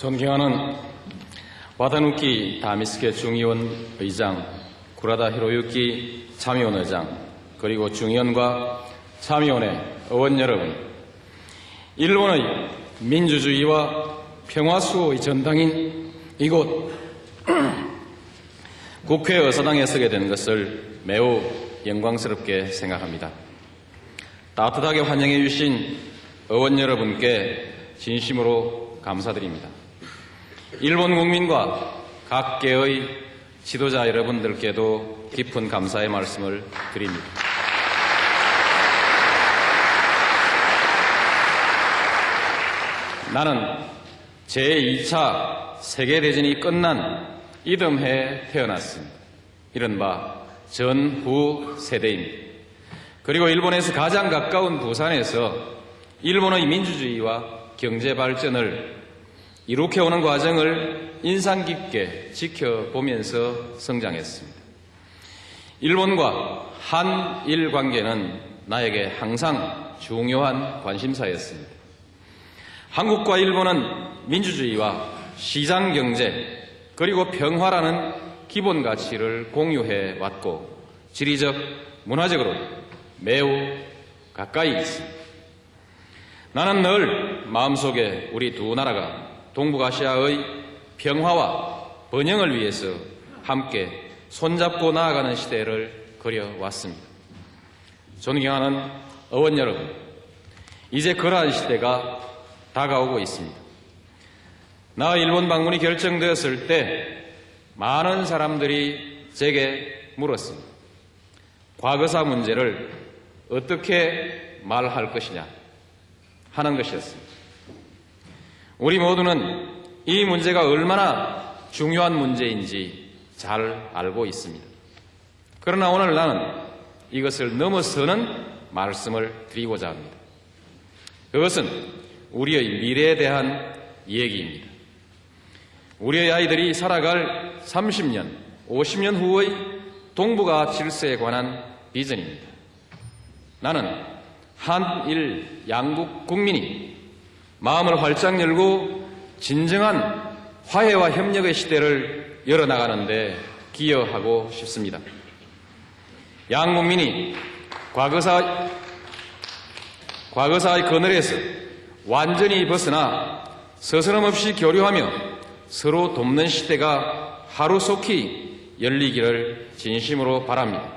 존경하는 와다누키 다미스케 중의원 의장, 구라다 히로유키 참의원 의장, 그리고 중의원과 참의원의 의원 여러분, 일본의 민주주의와 평화 수호의 전당인 이곳 국회 의사당에 서게 된 것을 매우 영광스럽게 생각합니다. 따뜻하게 환영해 주신 의원 여러분께 진심으로 감사드립니다. 일본 국민과 각계의 지도자 여러분들께도 깊은 감사의 말씀을 드립니다. 나는 제2차 세계대전이 끝난 이듬해에 태어났습니다. 이른바 전후 세대입니다. 그리고 일본에서 가장 가까운 부산에서 일본의 민주주의와 경제 발전을 이룩해오는 과정을 인상 깊게 지켜보면서 성장했습니다. 일본과 한일 관계는 나에게 항상 중요한 관심사였습니다. 한국과 일본은 민주주의와 시장경제 그리고 평화라는 기본 가치를 공유해 왔고 지리적, 문화적으로 매우 가까이 있습니다. 나는 늘 마음속에 우리 두 나라가 동북아시아의 평화와 번영을 위해서 함께 손잡고 나아가는 시대를 그려왔습니다. 존경하는 의원 여러분, 이제 그러한 시대가 다가오고 있습니다. 나 일본 방문이 결정되었을 때 많은 사람들이 제게 물었습니다. 과거사 문제를 어떻게 말할 것이냐 하는 것이었습니다. 우리 모두는 이 문제가 얼마나 중요한 문제인지 잘 알고 있습니다. 그러나 오늘 나는 이것을 넘어서는 말씀을 드리고자 합니다. 그것은 우리의 미래에 대한 얘기입니다. 우리의 아이들이 살아갈 30년, 50년 후의 동북아 질서에 관한 비전입니다. 나는 한일 양국 국민이 마음을 활짝 열고 진정한 화해와 협력의 시대를 열어나가는데 기여하고 싶습니다. 양 국민이 과거사의 그늘에서 완전히 벗어나 서스럼없이 교류하며 서로 돕는 시대가 하루속히 열리기를 진심으로 바랍니다.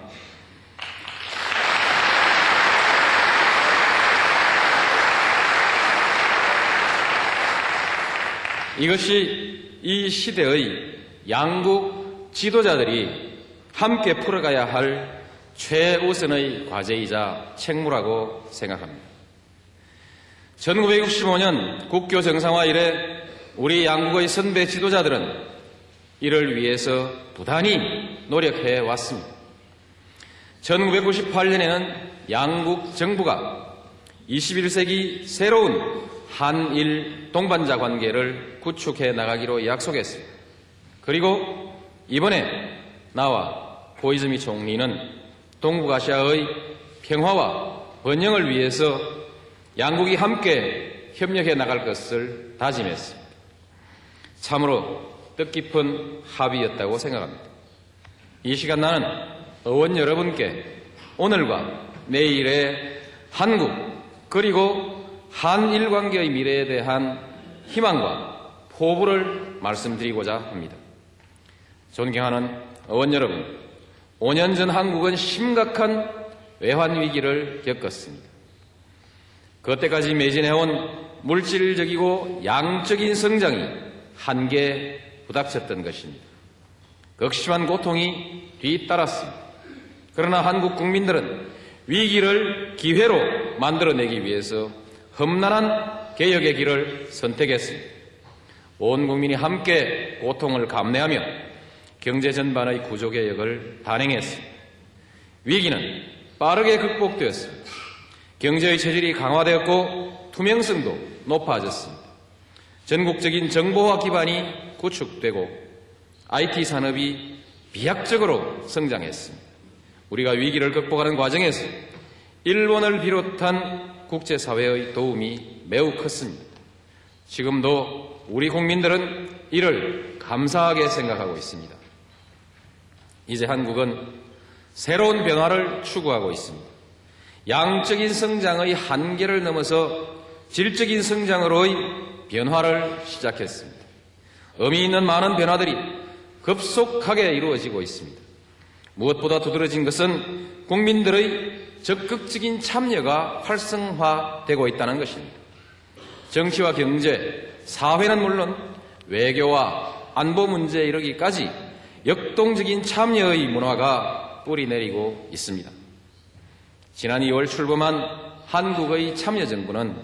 이것이 이 시대의 양국 지도자들이 함께 풀어가야 할 최우선의 과제이자 책무라고 생각합니다. 1965년 국교 정상화 이래 우리 양국의 선배 지도자들은 이를 위해서 부단히 노력해 왔습니다. 1998년에는 양국 정부가 21세기 새로운 한일 동반자 관계를 구축해 나가기로 약속했습니다. 그리고 이번에 나와 고이즈미 총리는 동북아시아의 평화와 번영을 위해서 양국이 함께 협력해 나갈 것을 다짐했습니다. 참으로 뜻깊은 합의였다고 생각합니다. 이 시간 나는 의원 여러분께 오늘과 내일의 한국 그리고 한일 관계의 미래에 대한 희망과 포부를 말씀드리고자 합니다. 존경하는 의원 여러분, 5년 전 한국은 심각한 외환 위기를 겪었습니다. 그때까지 매진해온 물질적이고 양적인 성장이 한계에 부닥쳤던 것입니다. 극심한 고통이 뒤따랐습니다. 그러나 한국 국민들은 위기를 기회로 만들어내기 위해서 험난한 개혁의 길을 선택했습니다. 온 국민이 함께 고통을 감내하며 경제 전반의 구조개혁을 단행했습니다. 위기는 빠르게 극복되었습니다. 경제의 체질이 강화되었고 투명성도 높아졌습니다. 전국적인 정보화 기반이 구축되고 IT 산업이 비약적으로 성장했습니다. 우리가 위기를 극복하는 과정에서 일본을 비롯한 국제사회의 도움이 매우 컸습니다. 지금도 우리 국민들은 이를 감사하게 생각하고 있습니다. 이제 한국은 새로운 변화를 추구하고 있습니다. 양적인 성장의 한계를 넘어서 질적인 성장으로의 변화를 시작했습니다. 의미 있는 많은 변화들이 급속하게 이루어지고 있습니다. 무엇보다 두드러진 것은 국민들의 적극적인 참여가 활성화되고 있다는 것입니다. 정치와 경제, 사회는 물론 외교와 안보 문제에 이르기까지 역동적인 참여의 문화가 뿌리내리고 있습니다. 지난 2월 출범한 한국의 참여정부는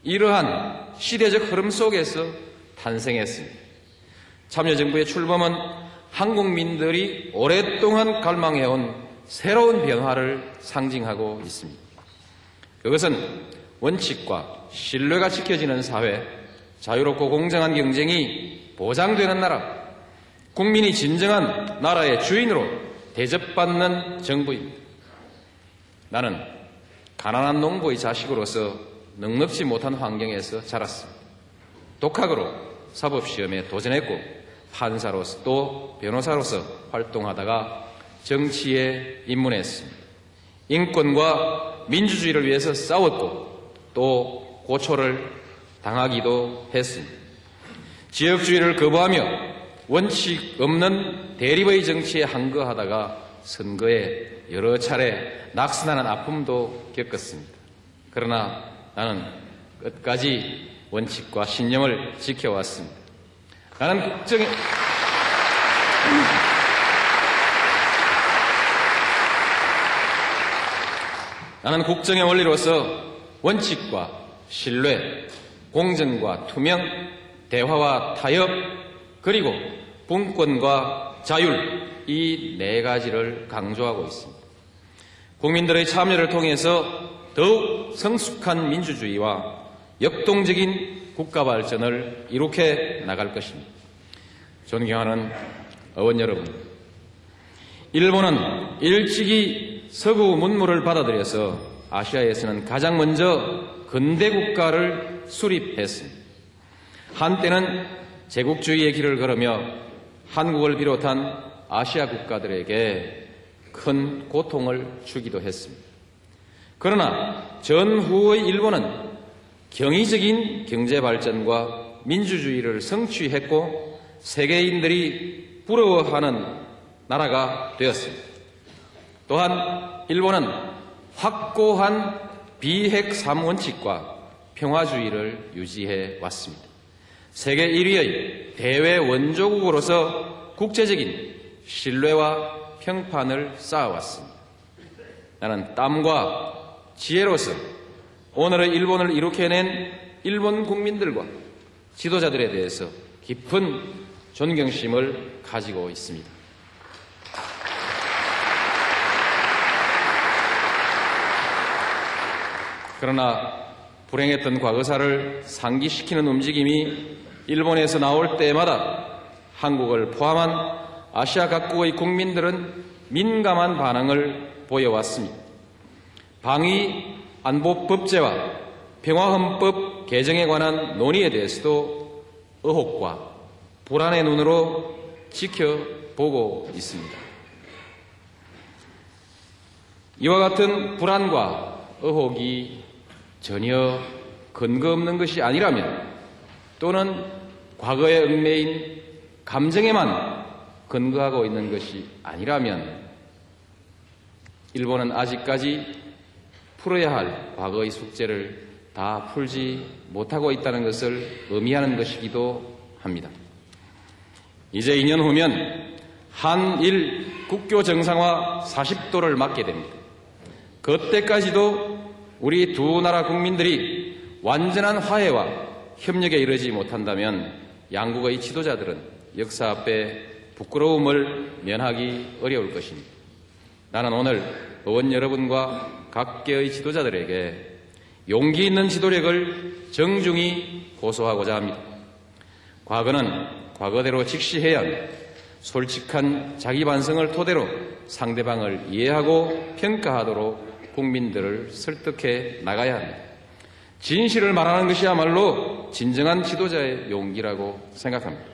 이러한 시대적 흐름 속에서 탄생했습니다. 참여정부의 출범은 한국민들이 오랫동안 갈망해온 새로운 변화를 상징하고 있습니다. 그것은 원칙과 신뢰가 지켜지는 사회, 자유롭고 공정한 경쟁이 보장되는 나라, 국민이 진정한 나라의 주인으로 대접받는 정부입니다. 나는 가난한 농부의 자식으로서 넉넉지 못한 환경에서 자랐습니다. 독학으로 사법시험에 도전했고 판사로서 또 변호사로서 활동하다가 정치에 입문했습니다. 인권과 민주주의를 위해서 싸웠고 또 고초를 당하기도 했습니다. 지역주의를 거부하며 원칙 없는 대립의 정치에 항거하다가 선거에 여러 차례 낙선하는 아픔도 겪었습니다. 그러나 나는 끝까지 원칙과 신념을 지켜왔습니다. 나는 국정의 원리로서 원칙과 신뢰, 공정과 투명, 대화와 타협, 그리고 분권과 자율, 이 네 가지를 강조하고 있습니다. 국민들의 참여를 통해서 더욱 성숙한 민주주의와 역동적인 국가 발전을 이룩해 나갈 것입니다. 존경하는 의원 여러분, 일본은 일찍이 서구 문물을 받아들여서 아시아에서는 가장 먼저 근대 국가를 수립했습니다. 한때는 제국주의의 길을 걸으며 한국을 비롯한 아시아 국가들에게 큰 고통을 주기도 했습니다. 그러나 전후의 일본은 경이적인 경제 발전과 민주주의를 성취했고 세계인들이 부러워하는 나라가 되었습니다. 또한 일본은 확고한 비핵 3원칙과 평화주의를 유지해 왔습니다. 세계 1위의 대외 원조국으로서 국제적인 신뢰와 평판을 쌓아왔습니다. 나는 땀과 지혜로서 오늘의 일본을 이룩해낸 일본 국민들과 지도자들에 대해서 깊은 존경심을 가지고 있습니다. 그러나 불행했던 과거사를 상기시키는 움직임이 일본에서 나올 때마다 한국을 포함한 아시아 각국의 국민들은 민감한 반응을 보여왔습니다. 방위 안보법제와 평화헌법 개정에 관한 논의에 대해서도 의혹과 불안의 눈으로 지켜보고 있습니다. 이와 같은 불안과 의혹이 전혀 근거 없는 것이 아니라면 또는 과거의 얽매인 감정에만 근거하고 있는 것이 아니라면 일본은 아직까지 풀어야 할 과거의 숙제를 다 풀지 못하고 있다는 것을 의미하는 것이기도 합니다. 이제 2년 후면 한일 국교 정상화 40도를 맞게 됩니다. 그때까지도 우리 두 나라 국민들이 완전한 화해와 협력에 이르지 못한다면 양국의 지도자들은 역사 앞에 부끄러움을 면하기 어려울 것입니다. 나는 오늘 의원 여러분과 각계의 지도자들에게 용기 있는 지도력을 정중히 고소하고자 합니다. 과거는 과거대로 직시해야 하며 솔직한 자기 반성을 토대로 상대방을 이해하고 평가하도록 국민들을 설득해 나가야 합니다. 진실을 말하는 것이야말로 진정한 지도자의 용기라고 생각합니다.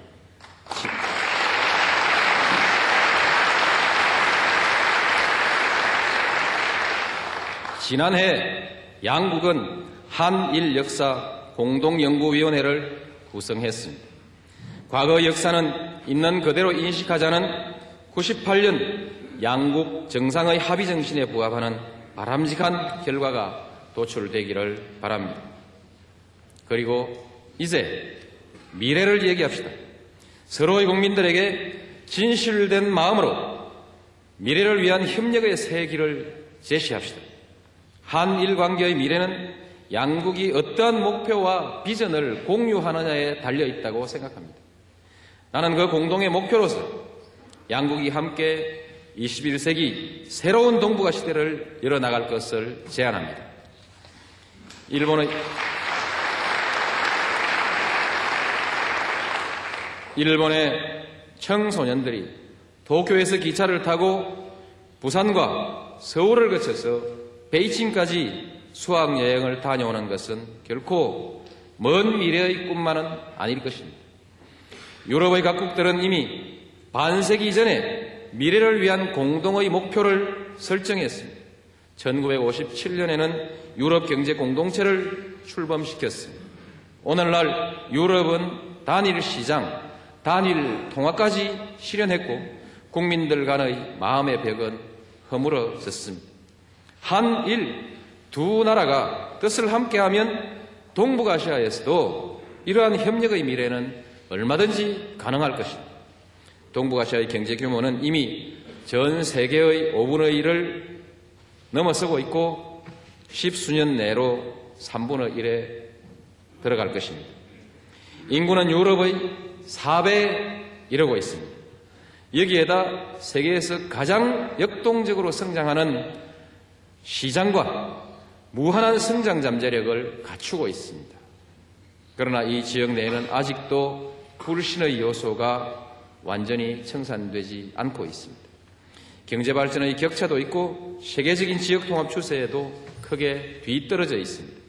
지난해 양국은 한일 역사 공동연구위원회를 구성했습니다. 과거 역사는 있는 그대로 인식하자는 98년 양국 정상의 합의 정신에 부합하는 바람직한 결과가 도출되기를 바랍니다. 그리고 이제 미래를 얘기합시다. 서로의 국민들에게 진실된 마음으로 미래를 위한 협력의 새 길을 제시합시다. 한일 관계의 미래는 양국이 어떠한 목표와 비전을 공유하느냐에 달려 있다고 생각합니다. 나는 그 공동의 목표로서 양국이 함께 21세기 새로운 동북아 시대를 열어나갈 것을 제안합니다. 일본의 청소년들이 도쿄에서 기차를 타고 부산과 서울을 거쳐서 베이징까지 수학여행을 다녀오는 것은 결코 먼 미래의 꿈만은 아닐 것입니다. 유럽의 각국들은 이미 반세기 이전에 미래를 위한 공동의 목표를 설정했습니다. 1957년에는 유럽 경제 공동체를 출범시켰습니다. 오늘날 유럽은 단일 시장, 단일 통화까지 실현했고 국민들 간의 마음의 벽은 허물어졌습니다. 한일 두 나라가 뜻을 함께하면 동북아시아에서도 이러한 협력의 미래는 얼마든지 가능할 것입니다. 동북아시아의 경제 규모는 이미 전 세계의 5분의 1을 넘어서고 있고 10수년 내로 3분의 1에 들어갈 것입니다. 인구는 유럽의 4배에 이르고 있습니다. 여기에다 세계에서 가장 역동적으로 성장하는 시장과 무한한 성장 잠재력을 갖추고 있습니다. 그러나 이 지역 내에는 아직도 불신의 요소가 완전히 청산되지 않고 있습니다. 경제 발전의 격차도 있고 세계적인 지역 통합 추세에도 크게 뒤떨어져 있습니다.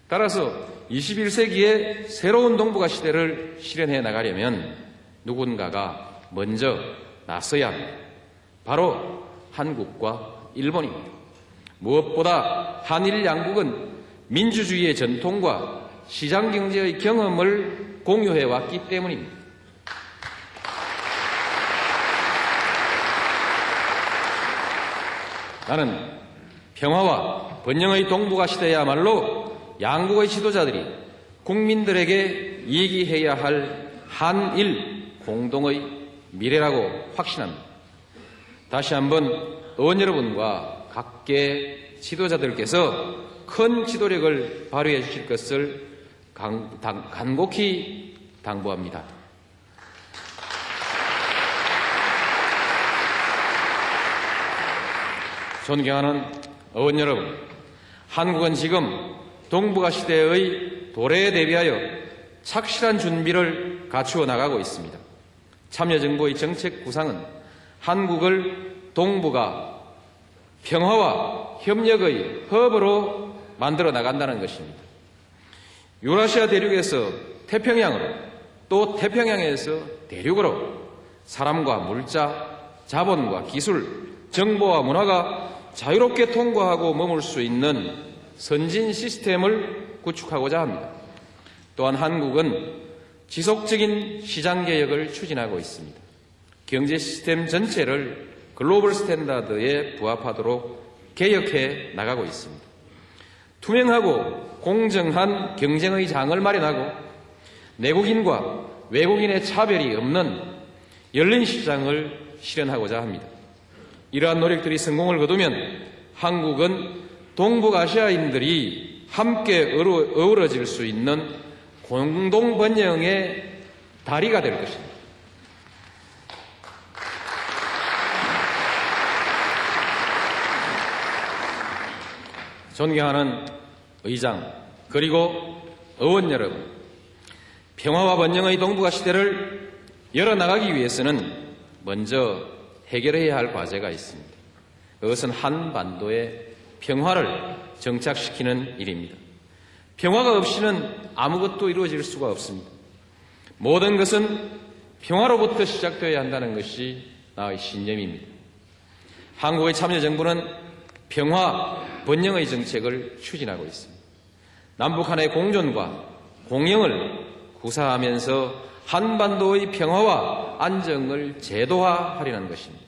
따라서 21세기의 새로운 동북아 시대를 실현해 나가려면 누군가가 먼저 나서야 합니다. 바로 한국과 일본입니다. 무엇보다 한일 양국은 민주주의의 전통과 시장경제의 경험을 공유해왔기 때문입니다. 나는 평화와 번영의 동북아 시대야말로 양국의 지도자들이 국민들에게 얘기해야 할 한일 공동의 미래라고 확신합니다. 다시 한번 의원 여러분과 각계 지도자들께서 큰 지도력을 발휘해 주실 것을 간곡히 당부합니다. 존경하는 의원 여러분, 한국은 지금 동북아 시대의 도래에 대비하여 착실한 준비를 갖추어 나가고 있습니다. 참여정부의 정책 구상은 한국을 동북아 평화와 협력의 허브로 만들어 나간다는 것입니다. 유라시아 대륙에서 태평양으로 또 태평양에서 대륙으로 사람과 물자, 자본과 기술, 정보와 문화가 자유롭게 통과하고 머물 수 있는 선진 시스템을 구축하고자 합니다. 또한 한국은 지속적인 시장개혁을 추진하고 있습니다. 경제 시스템 전체를 글로벌 스탠다드에 부합하도록 개혁해 나가고 있습니다. 투명하고 공정한 경쟁의 장을 마련하고 내국인과 외국인의 차별이 없는 열린 시장을 실현하고자 합니다. 이러한 노력들이 성공을 거두면 한국은 동북아시아인들이 함께 어우러질 수 있는 공동번영의 다리가 될 것입니다. 존경하는 의장 그리고 의원 여러분, 평화와 번영의 동북아 시대를 열어나가기 위해서는 먼저 해결해야 할 과제가 있습니다. 그것은 한반도의 평화를 정착시키는 일입니다. 평화가 없이는 아무것도 이루어질 수가 없습니다. 모든 것은 평화로부터 시작되어야 한다는 것이 나의 신념입니다. 한국의 참여정부는 평화, 번영의 정책을 추진하고 있습니다. 남북한의 공존과 공영을 구사하면서 한반도의 평화와 안정을 제도화하려는 것입니다.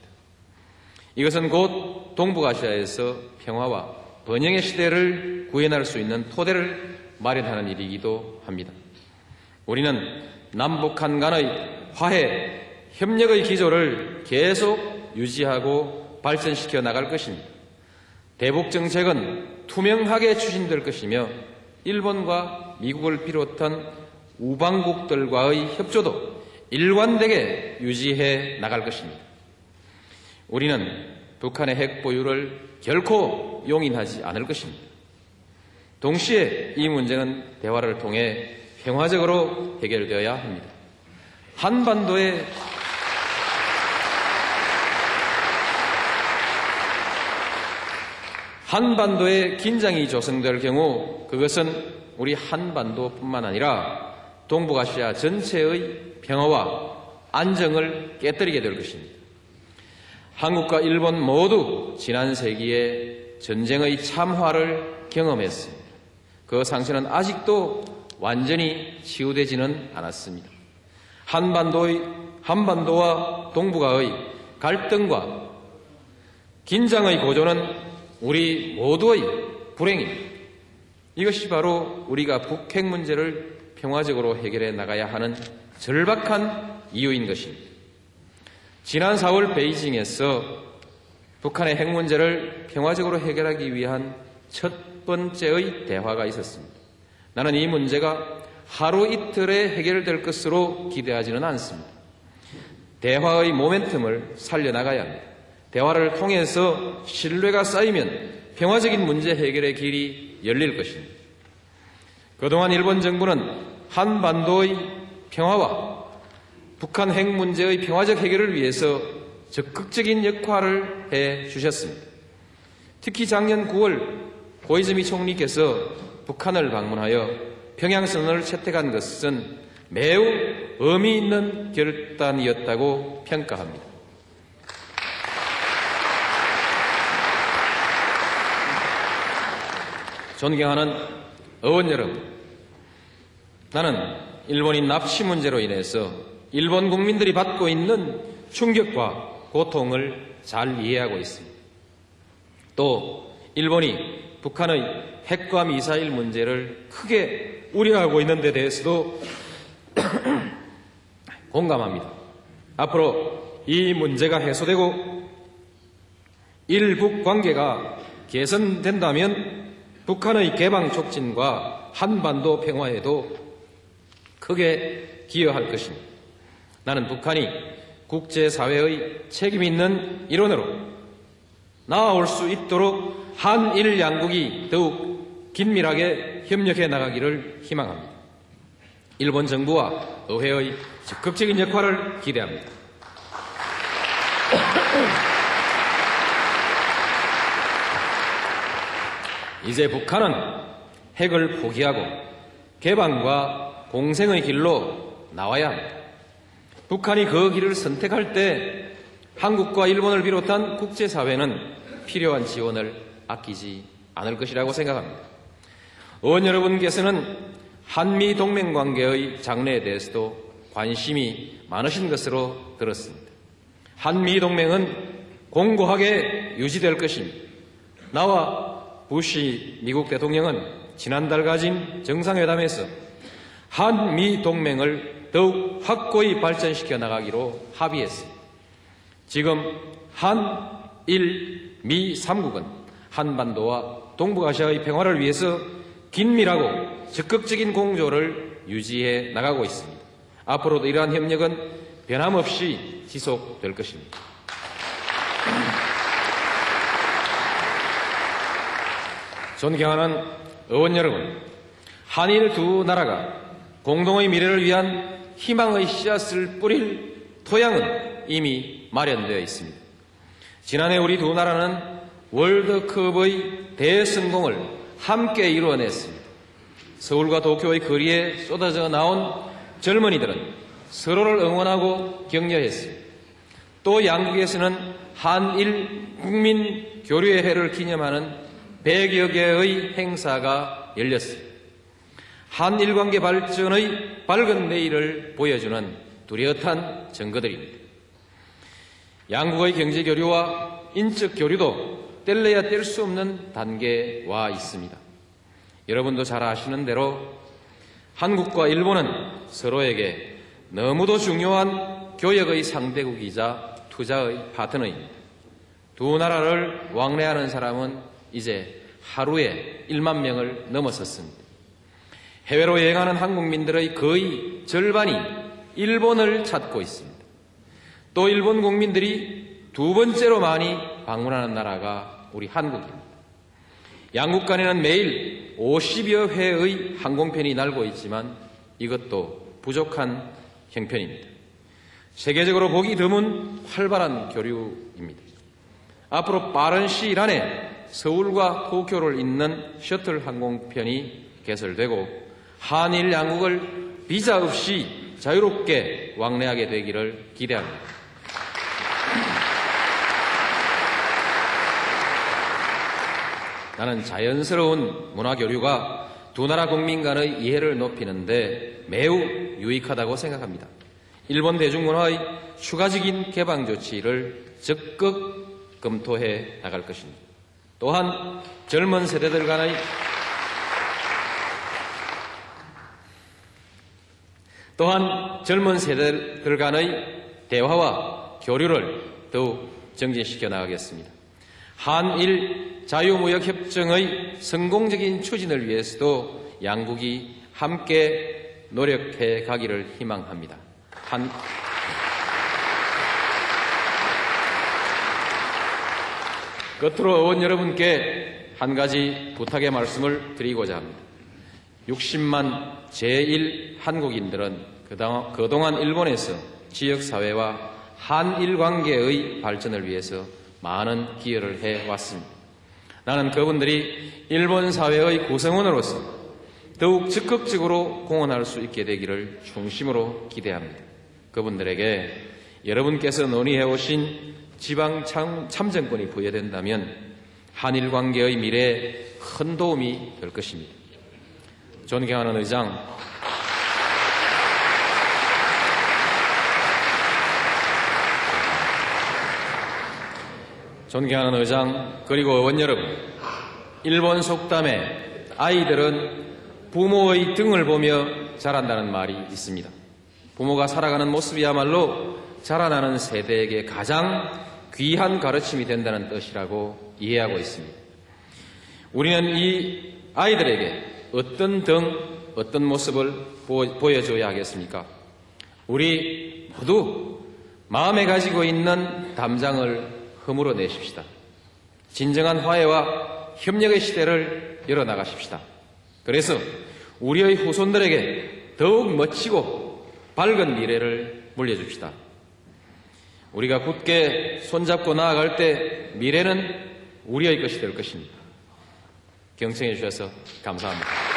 이것은 곧 동북아시아에서 평화와 번영의 시대를 구현할 수 있는 토대를 마련하는 일이기도 합니다. 우리는 남북한 간의 화해, 협력의 기조를 계속 유지하고 발전시켜 나갈 것입니다. 대북 정책은 투명하게 추진될 것이며 일본과 미국을 비롯한 우방국들과의 협조도 일관되게 유지해 나갈 것입니다. 우리는 북한의 핵 보유를 결코 용인하지 않을 것입니다. 동시에 이 문제는 대화를 통해 평화적으로 해결되어야 합니다. 한반도에 긴장이 조성될 경우 그것은 우리 한반도뿐만 아니라 동북아시아 전체의 평화와 안정을 깨뜨리게 될 것입니다. 한국과 일본 모두 지난 세기에 전쟁의 참화를 경험했습니다. 그 상처는 아직도 완전히 치유되지는 않았습니다. 한반도와 동북아의 갈등과 긴장의 고조는 우리 모두의 불행입니다. 이것이 바로 우리가 북핵 문제를 평화적으로 해결해 나가야 하는 절박한 이유인 것입니다. 지난 4월 베이징에서 북한의 핵 문제를 평화적으로 해결하기 위한 첫 번째의 대화가 있었습니다. 나는 이 문제가 하루 이틀에 해결될 것으로 기대하지는 않습니다. 대화의 모멘텀을 살려나가야 합니다. 대화를 통해서 신뢰가 쌓이면 평화적인 문제 해결의 길이 열릴 것입니다. 그동안 일본 정부는 한반도의 평화와 북한 핵 문제의 평화적 해결을 위해서 적극적인 역할을 해 주셨습니다. 특히 작년 9월 고이즈미 총리께서 북한을 방문하여 평양선언을 채택한 것은 매우 의미 있는 결단이었다고 평가합니다. 존경하는 의원 여러분, 나는 일본인 납치 문제로 인해서 일본 국민들이 받고 있는 충격과 고통을 잘 이해하고 있습니다. 또 일본이 북한의 핵과 미사일 문제를 크게 우려하고 있는 데 대해서도 공감합니다. 앞으로 이 문제가 해소되고 일북 관계가 개선된다면 북한의 개방 촉진과 한반도 평화에도 크게 기여할 것입니다. 나는 북한이 국제사회의 책임 있는 일원으로 나아올 수 있도록 한일 양국이 더욱 긴밀하게 협력해 나가기를 희망합니다. 일본 정부와 의회의 적극적인 역할을 기대합니다. 이제 북한은 핵을 포기하고 개방과 공생의 길로 나와야 합니다. 북한이 그 길을 선택할 때 한국과 일본을 비롯한 국제사회는 필요한 지원을 아끼지 않을 것이라고 생각합니다. 의원 여러분께서는 한미 동맹 관계의 장래에 대해서도 관심이 많으신 것으로 들었습니다. 한미 동맹은 공고하게 유지될 것입니다. 나와 부시 미국 대통령은 지난달 가진 정상회담에서 한미 동맹을 더욱 확고히 발전시켜 나가기로 합의했습니다. 지금 한일 미 3국은 한반도와 동북아시아의 평화를 위해서 긴밀하고 적극적인 공조를 유지해 나가고 있습니다. 앞으로도 이러한 협력은 변함없이 지속될 것입니다. 존경하는 의원 여러분, 한일 두 나라가 공동의 미래를 위한 희망의 씨앗을 뿌릴 토양은 이미 마련되어 있습니다. 지난해 우리 두 나라는 월드컵의 대성공을 함께 이루어냈습니다. 서울과 도쿄의 거리에 쏟아져 나온 젊은이들은 서로를 응원하고 격려했어요. 또 양국에서는 한일 국민 교류의 해를 기념하는 100여 개의 행사가 열렸어요. 한일 관계 발전의 밝은 내일을 보여주는 뚜렷한 증거들입니다. 양국의 경제 교류와 인적 교류도 뗄래야 뗄 수 없는 단계에 와 있습니다. 여러분도 잘 아시는 대로 한국과 일본은 서로에게 너무도 중요한 교역의 상대국이자 투자의 파트너입니다. 두 나라를 왕래하는 사람은 이제 하루에 1만 명을 넘어섰습니다. 해외로 여행하는 한국민들의 거의 절반이 일본을 찾고 있습니다. 또 일본 국민들이 두 번째로 많이 방문하는 나라가 우리 한국입니다. 양국 간에는 매일 50여 회의 항공편이 날고 있지만 이것도 부족한 형편입니다. 세계적으로 보기 드문 활발한 교류입니다. 앞으로 빠른 시일 안에 서울과 도쿄를 잇는 셔틀 항공편이 개설되고 한일 양국을 비자 없이 자유롭게 왕래하게 되기를 기대합니다. 나는 자연스러운 문화교류가 두 나라 국민 간의 이해를 높이는데 매우 유익하다고 생각합니다. 일본 대중문화의 추가적인 개방 조치를 적극 검토해 나갈 것입니다. 또한 젊은 세대들 간의 대화와 교류를 더욱 정진시켜 나가겠습니다. 한일 자유무역협정의 성공적인 추진을 위해서도 양국이 함께 노력해 가기를 희망합니다. 끝으로 의원 여러분께 한 가지 부탁의 말씀을 드리고자 합니다. 60만 제1 한국인들은 그동안 일본에서 지역사회와 한일 관계의 발전을 위해서 많은 기여를 해왔습니다. 나는 그분들이 일본 사회의 구성원으로서 더욱 적극적으로 공헌할 수 있게 되기를 중심으로 기대합니다. 그분들에게 여러분께서 논의해오신 지방 참정권이 부여된다면 한일 관계의 미래에 큰 도움이 될 것입니다. 존경하는 의장, 그리고 의원 여러분, 일본 속담에 아이들은 부모의 등을 보며 자란다는 말이 있습니다. 부모가 살아가는 모습이야말로 자라나는 세대에게 가장 귀한 가르침이 된다는 뜻이라고 이해하고 있습니다. 우리는 이 아이들에게 어떤 모습을 보여줘야 하겠습니까? 우리 모두 마음에 가지고 있는 담장을 허물어 내십시다. 진정한 화해와 협력의 시대를 열어나가십시다. 그래서 우리의 후손들에게 더욱 멋지고 밝은 미래를 물려줍시다. 우리가 굳게 손잡고 나아갈 때 미래는 우리의 것이 될 것입니다. 경청해 주셔서 감사합니다.